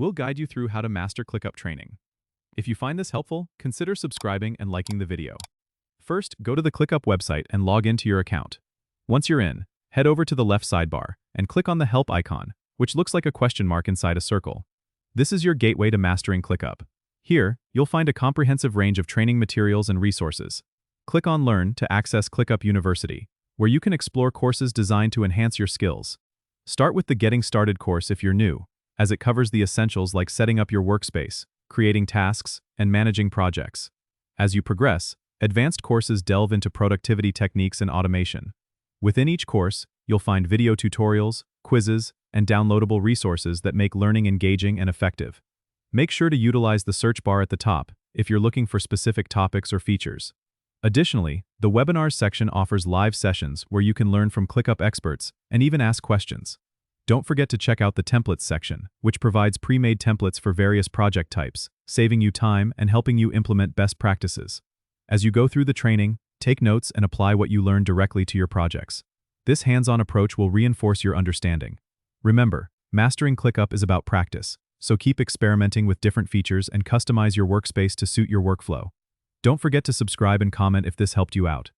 we'll guide you through how to master ClickUp training. If you find this helpful, consider subscribing and liking the video. First, go to the ClickUp website and log into your account. Once you're in, head over to the left sidebar and click on the Help icon, which looks like a question mark inside a circle. This is your gateway to mastering ClickUp. Here, you'll find a comprehensive range of training materials and resources. Click on Learn to access ClickUp University, where you can explore courses designed to enhance your skills. Start with the Getting Started course if you're new, as it covers the essentials like setting up your workspace, creating tasks, and managing projects. As you progress, advanced courses delve into productivity techniques and automation. Within each course, you'll find video tutorials, quizzes, and downloadable resources that make learning engaging and effective. Make sure to utilize the search bar at the top if you're looking for specific topics or features. Additionally, the Webinars section offers live sessions where you can learn from ClickUp experts and even ask questions. Don't forget to check out the Templates section, which provides pre-made templates for various project types, saving you time and helping you implement best practices. As you go through the training, take notes and apply what you learn directly to your projects. This hands-on approach will reinforce your understanding. Remember, mastering ClickUp is about practice, so keep experimenting with different features and customize your workspace to suit your workflow. Don't forget to subscribe and comment if this helped you out.